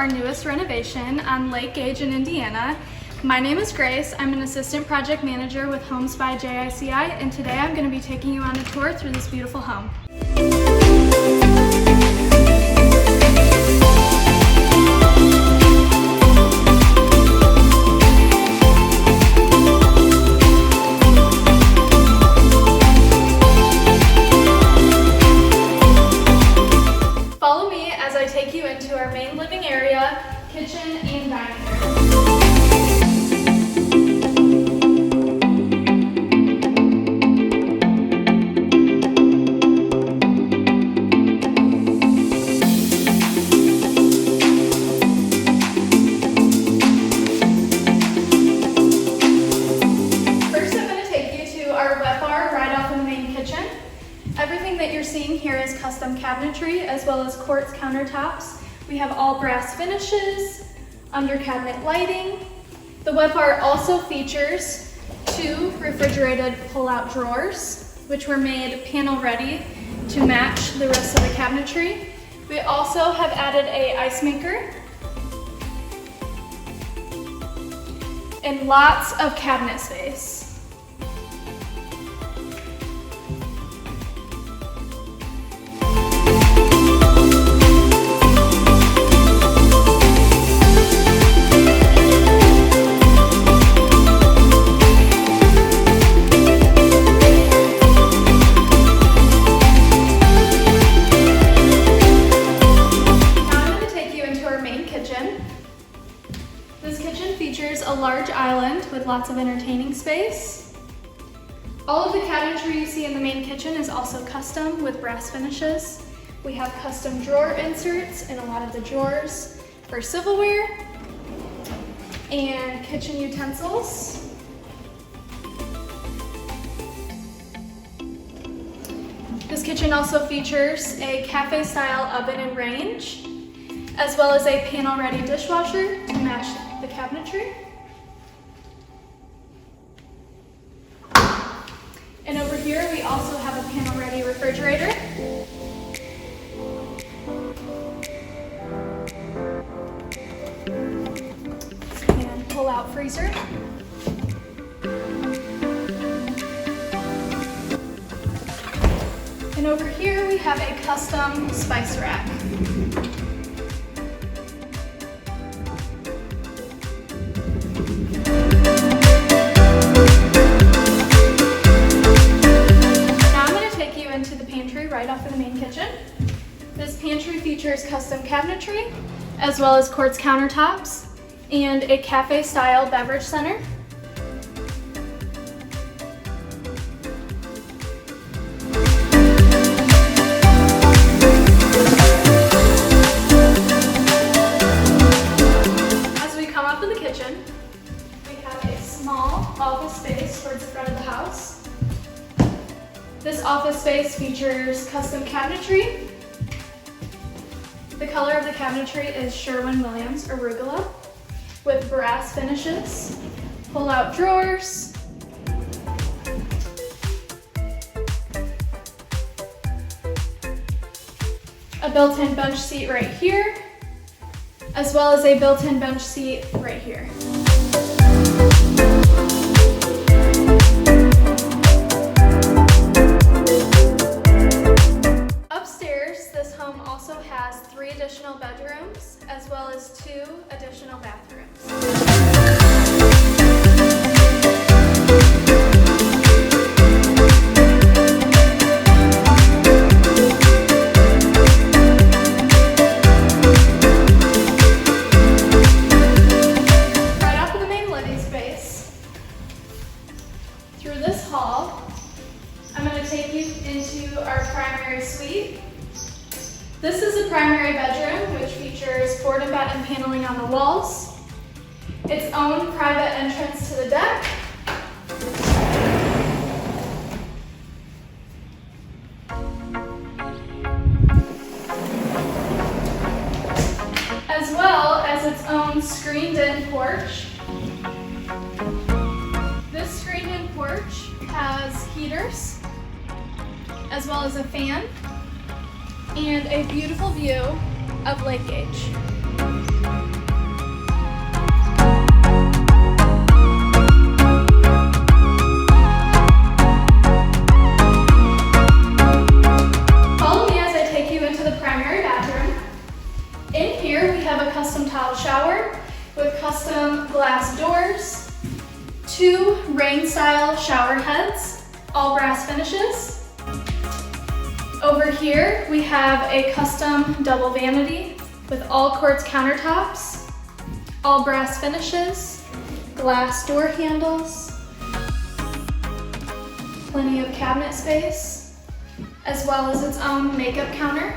our newest renovation on Lake Gage in Indiana. My name is Grace. I'm an assistant project manager with Homes by JICI, and today I'm going to be taking you on a tour through this beautiful home. Follow me as I take you into our main living area, kitchen, and dining room. Everything that you're seeing here is custom cabinetry as well as quartz countertops. We have all brass finishes, under cabinet lighting. The wet bar also features 2 refrigerated pull-out drawers, which were made panel ready to match the rest of the cabinetry. We also have added a ice maker and lots of cabinet space. This kitchen features a large island with lots of entertaining space. All of the cabinetry you see in the main kitchen is also custom with brass finishes. We have custom drawer inserts in a lot of the drawers for silverware and kitchen utensils. This kitchen also features a cafe-style oven and range, as well as a panel-ready dishwasher to match the cabinetry. And over here we also have a panel-ready refrigerator. And pull-out freezer. And over here we have a custom spice rack. Into the pantry right off of the main kitchen. This pantry features custom cabinetry as well as quartz countertops and a cafe-style beverage center. As we come up in the kitchen, we have a small office space towards the front of the house. This office space features custom cabinetry. The color of the cabinetry is Sherwin-Williams arugula with brass finishes, pull-out drawers, a built-in bench seat right here, as well as a built-in bench seat right here. This home also has 3 additional bedrooms as well as 2 additional bathrooms. Right off of the main living space, through this hall, I'm going to take you into our primary suite. This is a primary bedroom which features board and batten paneling on the walls, its own private entrance to the deck, as well as its own screened-in porch. This screened-in porch has heaters, as well as a fan, and a beautiful view of Lake Gage. café-style shower heads, all brass finishes. Over here, we have a custom double vanity with all quartz countertops, all brass finishes, glass door handles, plenty of cabinet space, as well as its own makeup counter.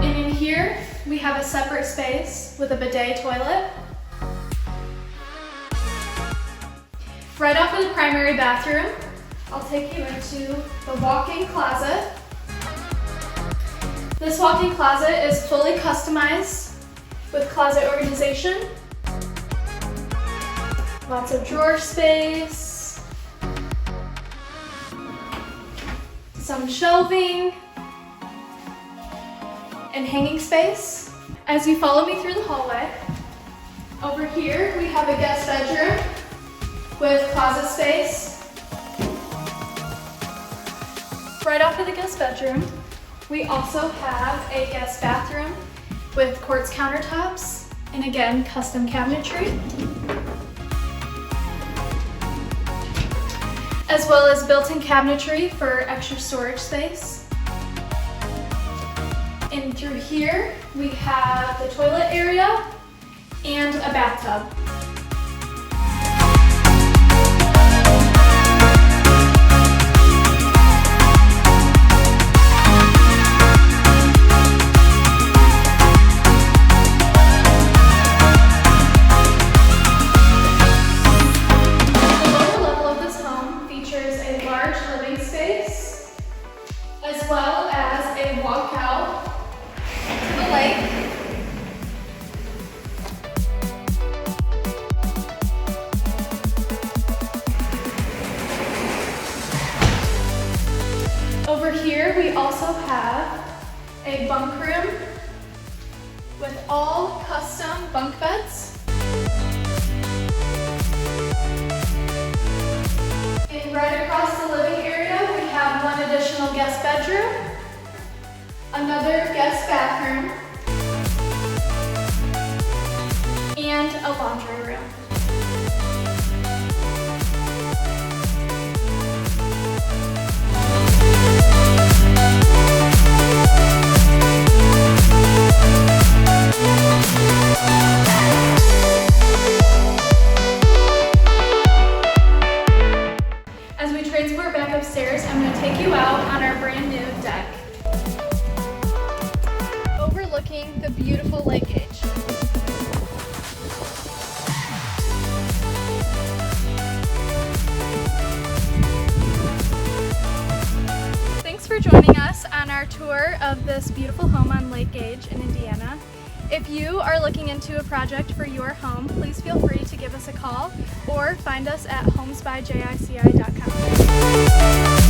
And in here, we have a separate space with a bidet toilet. Right off of the primary bathroom, I'll take you into the walk-in closet. This walk-in closet is fully customized with closet organization. Lots of drawer space, some shelving, and hanging space. As you follow me through the hallway, over here we have a guest bedroom with closet space. Right off of the guest bedroom, we also have a guest bathroom with quartz countertops and again, custom cabinetry, as well as built-in cabinetry for extra storage space. And through here, we have the toilet area and a bathtub. As well as a walkout to the lake. Over here we also have a bunk room with all custom bunk beds. And right across the living area we have one additional guest bedroom, another guest bathroom, and a laundry room. As we transport back upstairs, I'm going to take you out on our brand new deck, overlooking the beautiful Lake Gage. Thanks for joining us on our tour of this beautiful home on Lake Gage in Indiana. If you are looking into a project for your home, please feel free to give us a call or find us at homesbyjici.com.